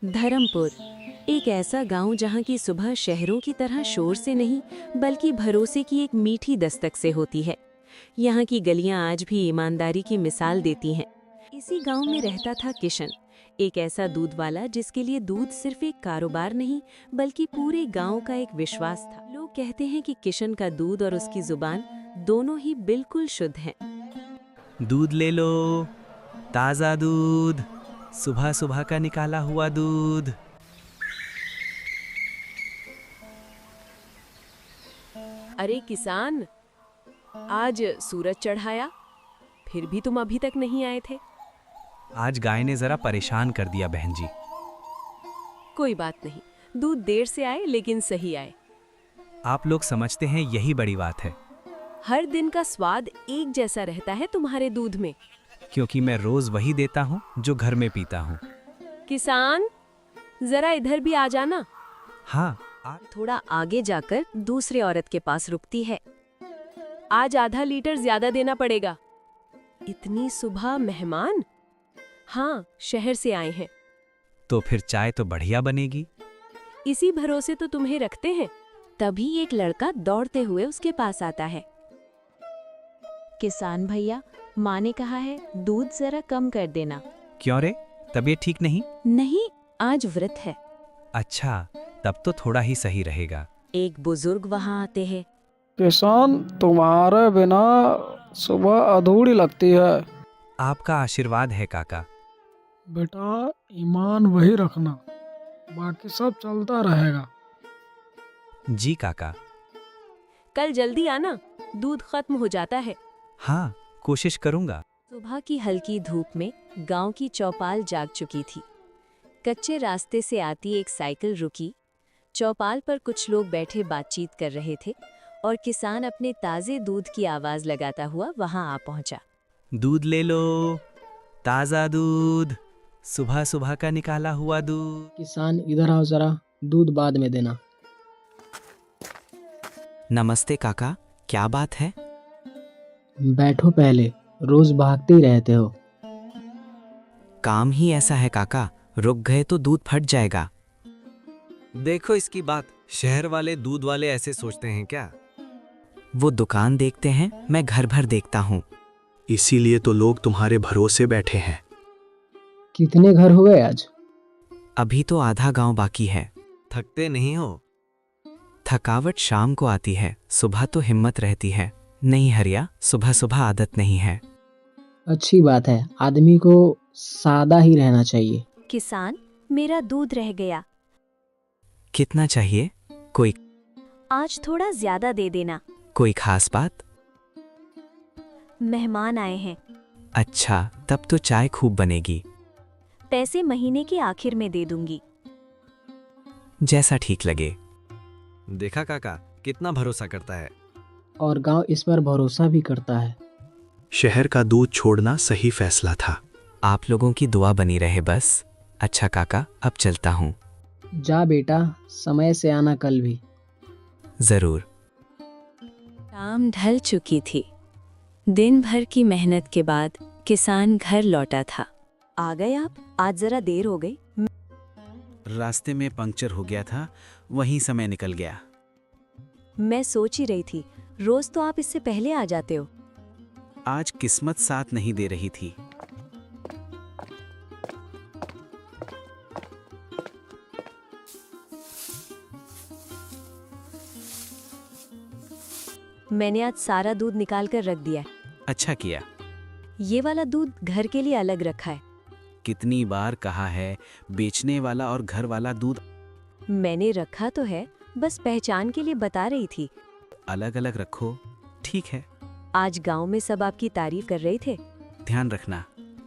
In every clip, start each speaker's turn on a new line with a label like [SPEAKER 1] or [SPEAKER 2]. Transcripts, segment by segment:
[SPEAKER 1] धर्मपुर, एक ऐसा गांव जहां की सुबह शहरों की तरह शोर से नहीं बल्कि भरोसे की एक मीठी दस्तक से होती है। यहाँ की गलियां आज भी ईमानदारी की मिसाल देती हैं। इसी गांव में रहता था किशन, एक ऐसा दूध वाला जिसके लिए दूध सिर्फ एक कारोबार नहीं बल्कि पूरे गांव का एक विश्वास था। लोग कहते हैं कि किशन का दूध और उसकी जुबान दोनों ही बिल्कुल शुद्ध हैं।
[SPEAKER 2] दूध ले लो, ताज़ा दूध, सुबह सुबह का निकाला हुआ दूध।
[SPEAKER 1] अरे किसान, आज सूरज चढ़ाया, फिर भी तुम अभी तक नहीं आए थे।
[SPEAKER 2] आज गाय ने जरा परेशान कर दिया बहन जी।
[SPEAKER 1] कोई बात नहीं, दूध देर से आए लेकिन सही आए।
[SPEAKER 2] आप लोग समझते हैं यही बड़ी बात है,
[SPEAKER 1] हर दिन का स्वाद एक जैसा रहता है तुम्हारे दूध में।
[SPEAKER 2] क्योंकि मैं रोज वही देता हूँ जो घर में पीता हूँ।
[SPEAKER 1] किसान, जरा इधर भी आ जाना।
[SPEAKER 2] हाँ,
[SPEAKER 1] थोड़ा आगे जाकर दूसरे औरत के पास रुकती है। आज आधा लीटर ज्यादा देना पड़ेगा। इतनी सुबह मेहमान? हाँ, शहर से आए हैं।
[SPEAKER 2] तो फिर चाय तो बढ़िया बनेगी।
[SPEAKER 1] इसी भरोसे तो तुम्हें रखते हैं। तभी एक लड़का दौड़ते हुए उसके पास आता है। किसान भैया, माँ ने कहा है दूध जरा कम कर देना।
[SPEAKER 2] क्यों रे, तबीयत ठीक नहीं?
[SPEAKER 1] नहीं, आज व्रत है।
[SPEAKER 2] अच्छा, तब तो थोड़ा ही सही रहेगा।
[SPEAKER 1] एक बुजुर्ग वहाँ आते हैं।
[SPEAKER 3] किसान, तुम्हारे बिना सुबह अधूरी लगती है।
[SPEAKER 2] आपका आशीर्वाद है काका।
[SPEAKER 3] बेटा, ईमान वही रखना, बाकी सब चलता रहेगा।
[SPEAKER 2] जी काका।
[SPEAKER 1] कल जल्दी आना, दूध खत्म हो जाता है।
[SPEAKER 2] हाँ, कोशिश करूँगा।
[SPEAKER 1] सुबह की हल्की धूप में गांव की चौपाल जाग चुकी थी। कच्चे रास्ते से आती एक साइकिल रुकी। चौपाल पर कुछ लोग बैठे बातचीत कर रहे थे और किसान अपने ताजे दूध की आवाज लगाता हुआ वहां आ पहुंचा।
[SPEAKER 2] दूध ले लो, ताज़ा दूध, सुबह सुबह का निकाला हुआ दूध।
[SPEAKER 4] किसान, इधर आओ जरा, दूध बाद में देना।
[SPEAKER 2] नमस्ते काका, क्या बात है?
[SPEAKER 4] बैठो पहले, रोज भागते ही रहते हो।
[SPEAKER 2] काम ही ऐसा है काका, रुक गए तो दूध फट जाएगा।
[SPEAKER 5] देखो इसकी बात, शहर वाले दूध वाले ऐसे सोचते हैं क्या?
[SPEAKER 2] वो दुकान देखते हैं, मैं घर भर देखता हूँ।
[SPEAKER 6] इसीलिए तो लोग तुम्हारे भरोसे बैठे हैं।
[SPEAKER 4] कितने घर हुए आज?
[SPEAKER 2] अभी तो आधा गांव बाकी है।
[SPEAKER 5] थकते नहीं हो?
[SPEAKER 2] थकावट शाम को आती है, सुबह तो हिम्मत रहती है। नहीं हरिया, सुबह सुबह आदत नहीं है।
[SPEAKER 4] अच्छी बात है, आदमी को सादा ही रहना चाहिए।
[SPEAKER 1] किसान, मेरा दूध रह गया।
[SPEAKER 2] कितना चाहिए? कोई
[SPEAKER 1] आज थोड़ा ज्यादा दे देना।
[SPEAKER 2] कोई खास बात?
[SPEAKER 1] मेहमान आए हैं।
[SPEAKER 2] अच्छा, तब तो चाय खूब बनेगी।
[SPEAKER 1] पैसे महीने के आखिर में दे दूंगी।
[SPEAKER 2] जैसा ठीक लगे।
[SPEAKER 5] देखा काका, कितना भरोसा करता है।
[SPEAKER 4] और गांव इस पर भरोसा भी करता है।
[SPEAKER 6] शहर का दूध छोड़ना सही फैसला था।
[SPEAKER 2] आप लोगों की दुआ बनी रहे बस। अच्छा काका, अब चलता हूँ।
[SPEAKER 4] जा बेटा, समय से आना कल भी।
[SPEAKER 2] जरूर।
[SPEAKER 1] शाम ढल चुकी थी। दिन भर की मेहनत के बाद किसान घर लौटा था। आ गए आप? आज जरा देर हो गई।
[SPEAKER 7] रास्ते में पंक्चर हो गया था, वहीं समय निकल गया।
[SPEAKER 1] मैं सोच ही रही थी, रोज तो आप इससे पहले आ जाते हो।
[SPEAKER 7] आज किस्मत साथ नहीं दे रही थी।
[SPEAKER 1] मैंने आज सारा दूध निकाल कर रख दिया है।
[SPEAKER 7] अच्छा किया।
[SPEAKER 1] ये वाला दूध घर के लिए अलग रखा है।
[SPEAKER 7] कितनी बार कहा है, बेचने वाला और घर वाला दूध
[SPEAKER 1] मैंने रखा तो है, बस पहचान के लिए बता रही थी।
[SPEAKER 7] अलग अलग रखो। ठीक है।
[SPEAKER 1] आज गांव में सब आपकी तारीफ कर रहे थे।
[SPEAKER 7] ध्यान रखना,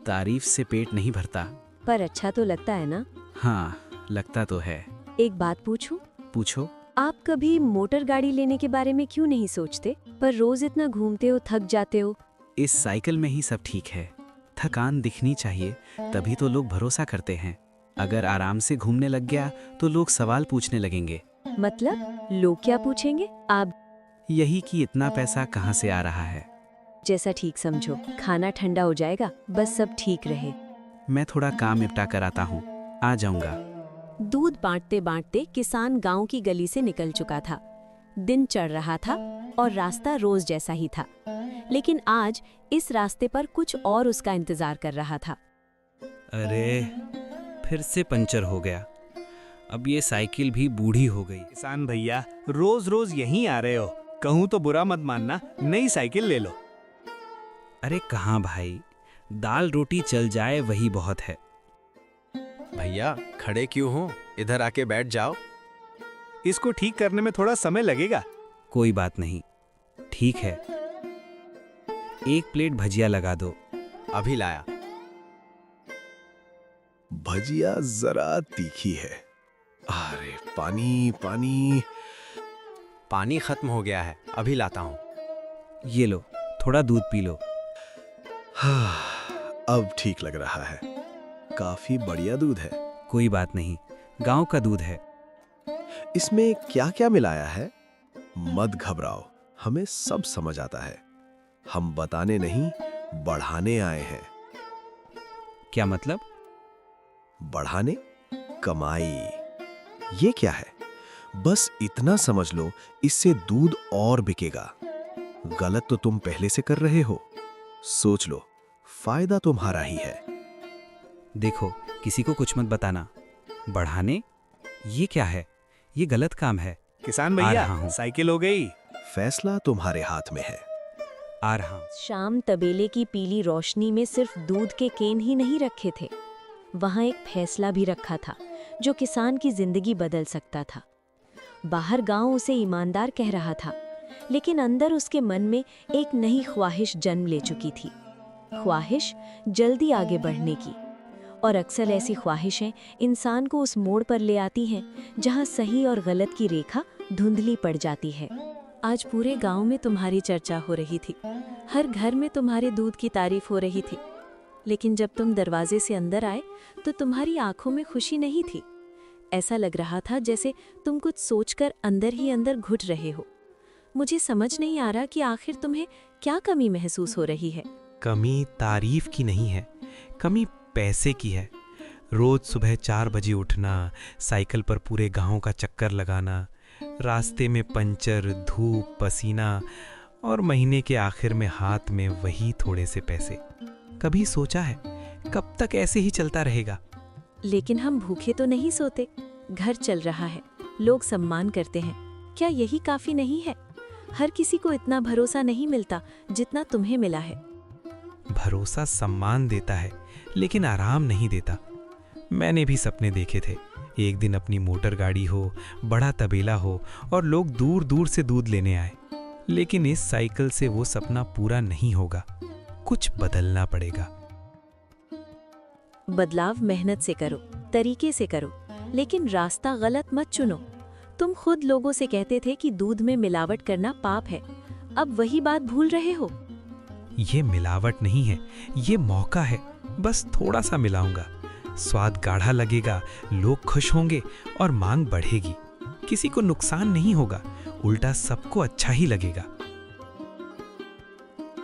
[SPEAKER 7] तारीफ से पेट नहीं भरता।
[SPEAKER 1] पर अच्छा तो लगता है ना?
[SPEAKER 7] हाँ, लगता तो है।
[SPEAKER 1] एक बात पूछूं?
[SPEAKER 7] पूछो।
[SPEAKER 1] आप कभी मोटर गाड़ी लेने के बारे में क्यों नहीं सोचते? पर रोज इतना घूमते हो, थक जाते हो।
[SPEAKER 7] इस साइकिल में ही सब ठीक है। थकान दिखनी चाहिए, तभी तो लोग भरोसा करते हैं। अगर आराम से घूमने लग गया तो लोग सवाल पूछने लगेंगे।
[SPEAKER 1] मतलब लोग क्या पूछेंगे? आप
[SPEAKER 7] यही कि इतना पैसा कहाँ से आ रहा है।
[SPEAKER 1] जैसा ठीक समझो। खाना ठंडा हो जाएगा, बस सब ठीक रहे।
[SPEAKER 7] मैं थोड़ा काम निपटा कर आता हूँ, आ जाऊंगा।
[SPEAKER 1] दूध बांटते बांटते किसान गांव की गली से निकल चुका था। दिन चढ़ रहा था और रास्ता रोज जैसा ही था, लेकिन आज इस रास्ते पर कुछ और उसका इंतजार कर रहा था।
[SPEAKER 7] अरे, फिर से पंचर हो गया। अब ये साइकिल भी बूढ़ी हो गई।
[SPEAKER 5] किसान भैया, रोज रोज यहीं आ रहे हो, कहूँ तो बुरा मत मानना, नई साइकिल ले लो।
[SPEAKER 7] अरे कहाँ भाई, दाल रोटी चल जाए वही बहुत है।
[SPEAKER 6] भैया खड़े क्यों हो, इधर आके बैठ जाओ।
[SPEAKER 5] इसको ठीक करने में थोड़ा समय लगेगा।
[SPEAKER 7] कोई बात नहीं, ठीक है। एक प्लेट भजिया लगा दो।
[SPEAKER 6] अभी लाया। भजिया जरा तीखी है। अरे पानी पानी। पानी खत्म हो गया है, अभी लाता हूं।
[SPEAKER 7] ये लो, थोड़ा दूध पी लो।
[SPEAKER 6] हाँ, अब ठीक लग रहा है। काफी बढ़िया दूध है।
[SPEAKER 7] कोई बात नहीं, गांव का दूध है।
[SPEAKER 6] इसमें क्या क्या मिलाया है? मत घबराओ, हमें सब समझ आता है। हम बताने नहीं, बढ़ाने आए हैं।
[SPEAKER 7] क्या मतलब?
[SPEAKER 6] बढ़ाने? कमाई। ये क्या है? बस इतना समझ लो, इससे दूध और बिकेगा। गलत तो तुम पहले से कर रहे हो। सोच लो, फायदा तुम्हारा ही है।
[SPEAKER 7] देखो, किसी को कुछ मत बताना। बढ़ाने? ये क्या है? ये गलत काम है।
[SPEAKER 5] किसान
[SPEAKER 7] आ
[SPEAKER 5] भैया,
[SPEAKER 7] रहा हूं।
[SPEAKER 5] साइकिल हो गई।
[SPEAKER 6] फैसला तुम्हारे हाथ में है।
[SPEAKER 7] आ रहा हूं।
[SPEAKER 1] शाम तबेले की पीली रोशनी में सिर्फ दूध के केन ही नहीं रखे थे, वहां एक फैसला भी रखा था जो किसान की जिंदगी बदल सकता था। बाहर गांव उसे ईमानदार कह रहा था, लेकिन अंदर उसके मन में एक नई ख्वाहिश जन्म ले चुकी थी। ख्वाहिश जल्दी आगे बढ़ने की। और अक्सर ऐसी ख्वाहिशें इंसान को उस मोड़ पर ले आती हैं जहां सही और गलत की रेखा धुंधली पड़ जाती है। आज पूरे गांव में तुम्हारी चर्चा हो रही थी, हर घर में तुम्हारे दूध की तारीफ हो रही थी, लेकिन जब तुम दरवाजे से अंदर आए तो तुम्हारी आंखों में खुशी नहीं थी। ऐसा लग रहा था जैसे तुम कुछ सोचकर अंदर ही अंदर घुट रहे हो। मुझे समझ नहीं आ रहा कि आखिर तुम्हें क्या कमी महसूस हो रही है।
[SPEAKER 2] कमी तारीफ की नहीं है, कमी पैसे की है। रोज सुबह 4 बजे उठना, साइकिल पर पूरे गांव का चक्कर लगाना, रास्ते में पंचर, धूप, पसीना और महीने के आखिर में हाथ में वही थोड़े से पैसे। कभी सोचा है कब तक ऐसे ही चलता रहेगा?
[SPEAKER 1] लेकिन हम भूखे तो नहीं सोते, घर चल रहा है, लोग सम्मान करते हैं। क्या यही काफी नहीं है? हर किसी को इतना भरोसा नहीं मिलता जितना तुम्हें मिला है।
[SPEAKER 2] भरोसा सम्मान देता है, लेकिन आराम नहीं देता। मैंने भी सपने देखे थे, एक दिन अपनी मोटर गाड़ी हो, बड़ा तबेला हो और लोग दूर दूर से दूध लेने आए। लेकिन इस साइकिल से वो सपना पूरा नहीं होगा। कुछ बदलना पड़ेगा।
[SPEAKER 1] बदलाव मेहनत से करो, तरीके से करो, लेकिन रास्ता गलत मत चुनो। तुम खुद लोगों से कहते थे कि दूध में मिलावट करना पाप है, अब वही बात भूल रहे हो।
[SPEAKER 2] ये मिलावट नहीं है, ये मौका है। बस थोड़ा सा मिलाऊंगा, स्वाद गाढ़ा लगेगा, लोग खुश होंगे और मांग बढ़ेगी। किसी को नुकसान नहीं होगा, उल्टा सबको अच्छा ही लगेगा।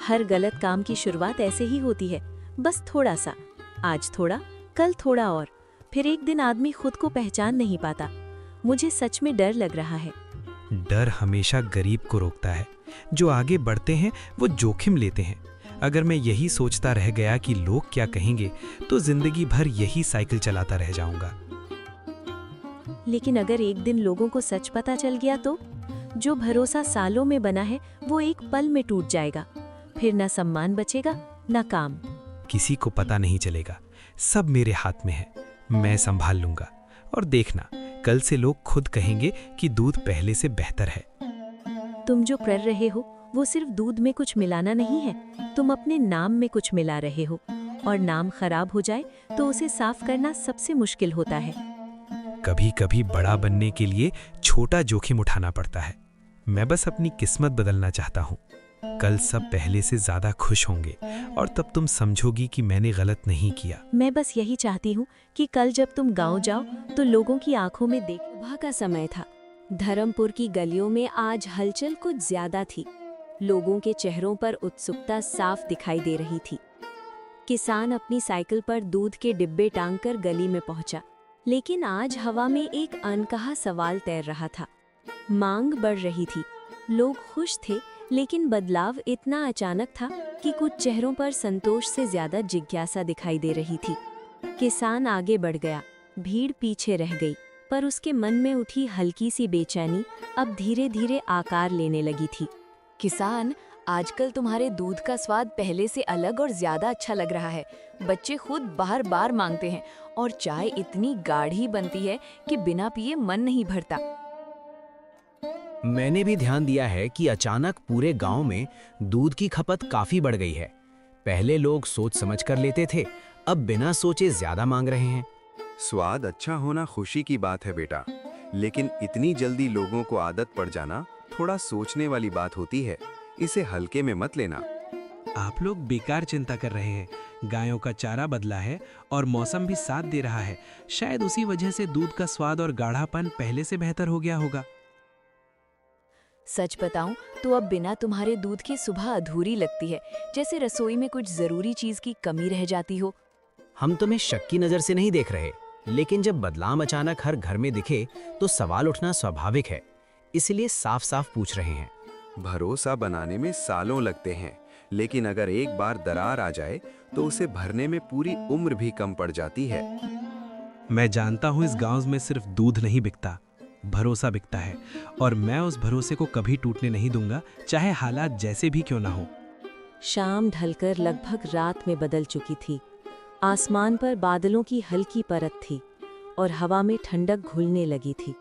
[SPEAKER 1] हर गलत काम की शुरुआत ऐसे ही होती है, बस थोड़ा सा, आज थोड़ा, कल थोड़ा और, फिर एक दिन आदमी खुद को पहचान नहीं पाता। मुझे सच में डर लग रहा है।
[SPEAKER 2] डर हमेशा गरीब को रोकता है। जो आगे बढ़ते हैं वो जोखिम लेते हैं। अगर मैं यही सोचता रह गया कि लोग क्या कहेंगे, तो जिंदगी भर यही साइकिल चलाता रह जाऊंगा।
[SPEAKER 1] लेकिन अगर एक दिन लोगों को सच पता चल गया तो? जो भरोसा सालों में बना है वो एक पल में टूट जाएगा। फिर ना सम्मान बचेगा, ना काम।
[SPEAKER 2] किसी को पता नहीं चलेगा, सब मेरे हाथ में है। मैं संभाल लूंगा। और देखना, कल से लोग खुद कहेंगे कि दूध पहले से बेहतर है।
[SPEAKER 1] तुम जो कर रहे हो वो सिर्फ दूध में कुछ मिलाना नहीं है, तुम अपने नाम में कुछ मिला रहे हो। और नाम खराब हो जाए तो उसे साफ करना सबसे मुश्किल होता है।
[SPEAKER 2] कभी कभी बड़ा बनने के लिए छोटा जोखिम उठाना पड़ता है। मैं बस अपनी किस्मत बदलना चाहता हूँ। कल सब पहले से ज्यादा खुश होंगे और तब तुम समझोगी कि मैंने गलत नहीं किया।
[SPEAKER 1] मैं बस यही चाहती हूँ कि कल जब तुम गांव जाओ तो लोगों की आंखों में देख। सुबह का समय था। धर्मपुर की गलियों में आज हलचल कुछ ज्यादा थी। लोगों के चेहरों पर उत्सुकता साफ दिखाई दे रही थी। किसान अपनी साइकिल पर दूध के डिब्बे टांगकर गली में पहुंचा, लेकिन आज हवा में एक अनकहा सवाल तैर रहा था। मांग बढ़ रही थी, लोग खुश थे, लेकिन बदलाव इतना अचानक था कि कुछ चेहरों पर संतोष से ज्यादा जिज्ञासा दिखाई दे रही थी। किसान आगे बढ़ गया, भीड़ पीछे रह गई, पर उसके मन में उठी हल्की सी बेचैनी अब धीरे धीरे आकार लेने लगी थी।
[SPEAKER 8] किसान, आजकल तुम्हारे दूध का स्वाद पहले से अलग और ज्यादा अच्छा लग रहा है। बच्चे खुद बार बार मांगते हैं और चाय इतनी गाढ़ी बनती है कि बिना पिए मन नहीं भरता।
[SPEAKER 7] मैंने भी ध्यान दिया है कि अचानक पूरे गांव में दूध की खपत काफी बढ़ गई है। पहले लोग सोच समझ कर लेते थे, अब बिना सोचे ज्यादा मांग रहे हैं।
[SPEAKER 9] स्वाद अच्छा होना खुशी की बात है बेटा, लेकिन इतनी जल्दी लोगों को आदत पड़ जाना थोड़ा सोचने वाली बात होती है। इसे हल्के में मत लेना।
[SPEAKER 2] आप लोग बेकार चिंता कर रहे हैं। गायों का चारा बदला है और मौसम भी साथ दे रहा है। शायद उसी वजह से दूध का स्वाद और गाढ़ापन पहले से बेहतर हो गया होगा।
[SPEAKER 8] सच बताऊं तो अब बिना तुम्हारे दूध की सुबह अधूरी लगती है, जैसे रसोई में कुछ जरूरी चीज की कमी रह जाती हो।
[SPEAKER 7] हम तुम्हें शक की नजर से नहीं देख रहे, लेकिन जब बदलाव अचानक हर घर में दिखे तो सवाल उठना स्वाभाविक है। इसलिए साफ साफ पूछ रहे हैं।
[SPEAKER 9] भरोसा बनाने में सालों लगते हैं, लेकिन अगर एक बार दरार आ जाए तो उसे भरने में पूरी उम्र भी कम पड़ जाती है।
[SPEAKER 2] मैं जानता हूँ इस गांव में सिर्फ दूध नहीं बिकता, भरोसा बिकता है, और मैं उस भरोसे को कभी टूटने नहीं दूंगा, चाहे हालात जैसे भी क्यों ना हो।
[SPEAKER 1] शाम ढलकर लगभग रात में बदल चुकी थी। आसमान पर बादलों की हल्की परत थी और हवा में ठंडक घुलने लगी थी।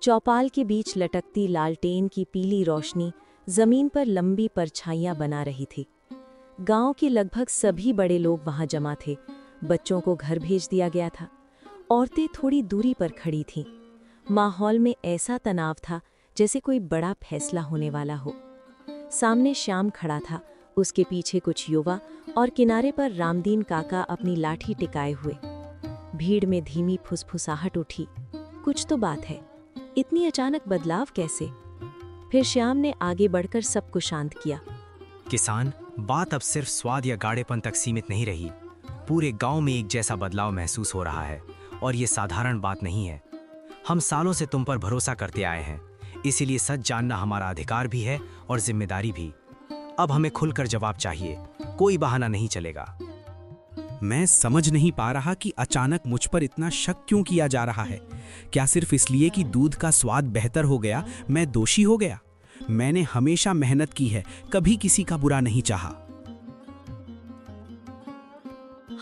[SPEAKER 1] चौपाल के बीच लटकती लालटेन की पीली रोशनी जमीन पर लंबी परछाइयां बना रही थी। गांव के लगभग सभी बड़े लोग वहां जमा थे। बच्चों को घर भेज दिया गया था। औरतें थोड़ी दूरी पर खड़ी थीं। माहौल में ऐसा तनाव था जैसे कोई बड़ा फैसला होने वाला हो। सामने श्याम खड़ा था, उसके पीछे कुछ युवा और किनारे पर रामदीन काका अपनी लाठी टिकाए हुए। भीड़ में धीमी फुसफुसाहट उठी। कुछ तो बात है, इतनी अचानक बदलाव कैसे? फिर श्याम ने आगे बढ़कर सबको शांत किया।
[SPEAKER 7] किसान, बात अब सिर्फ स्वाद या गाढ़ेपन तक सीमित नहीं रही। पूरे गांव में एक जैसा बदलाव महसूस हो रहा है, और ये साधारण बात नहीं है। हम सालों से तुम पर भरोसा करते आए हैं, इसीलिए सच जानना हमारा अधिकार भी है और जिम्मेदारी भी। अब हमें खुलकर जवाब चाहिए, कोई बहाना नहीं चलेगा।
[SPEAKER 2] मैं समझ नहीं पा रहा कि अचानक मुझ पर इतना शक क्यों किया जा रहा है। क्या सिर्फ इसलिए कि दूध का स्वाद बेहतर हो गया मैं दोषी हो गया? मैंने हमेशा मेहनत की है, कभी किसी का बुरा नहीं चाहा।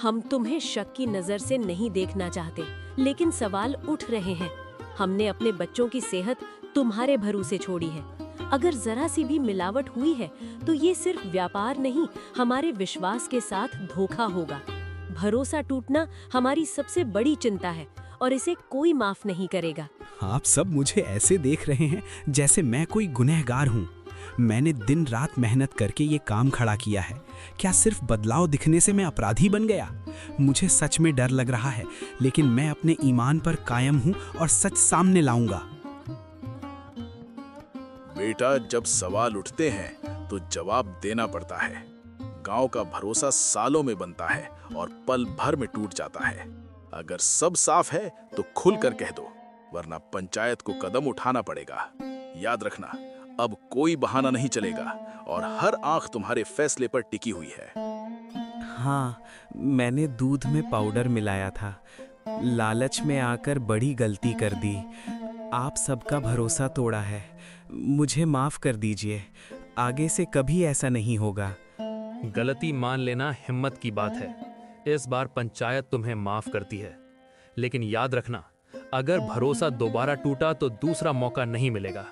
[SPEAKER 1] हम तुम्हें शक की नजर से नहीं देखना चाहते, लेकिन सवाल उठ रहे हैं। हमने अपने बच्चों की सेहत तुम्हारे भरोसे छोड़ी है। अगर जरा सी भी मिलावट हुई है तो ये सिर्फ व्यापार नहीं, हमारे विश्वास के साथ धोखा होगा। भरोसा टूटना हमारी सबसे बड़ी चिंता है और इसे कोई माफ नहीं करेगा।
[SPEAKER 2] आप सब मुझे ऐसे देख रहे हैं जैसे मैं कोई गुनहगार हूँ। मैंने दिन रात मेहनत करके ये काम खड़ा किया है। क्या सिर्फ बदलाव दिखने से मैं अपराधी बन गया? मुझे सच में डर लग रहा है, लेकिन मैं अपने ईमान पर कायम हूँ और सच सामने लाऊंगा।
[SPEAKER 10] बेटा, जब सवाल उठते हैं तो जवाब देना पड़ता है। गांव का भरोसा सालों में बनता है और पल भर में टूट जाता है। अगर सब साफ है तो खुलकर कह दो, वरना पंचायत को कदम उठाना पड़ेगा। याद रखना, अब कोई बहाना नहीं चलेगा और हर आंख तुम्हारे फैसले पर टिकी हुई है।
[SPEAKER 11] हाँ, मैंने दूध में पाउडर मिलाया था। लालच में आकर बड़ी गलती कर दी। आप सबका भरोसा तोड़ा है। मुझे माफ कर दीजिए। आगे से कभी ऐसा नहीं होगा।
[SPEAKER 12] गलती मान लेना हिम्मत की बात है। इस बार पंचायत तुम्हें माफ करती है, लेकिन याद रखना, अगर भरोसा दोबारा टूटा तो दूसरा मौका नहीं मिलेगा।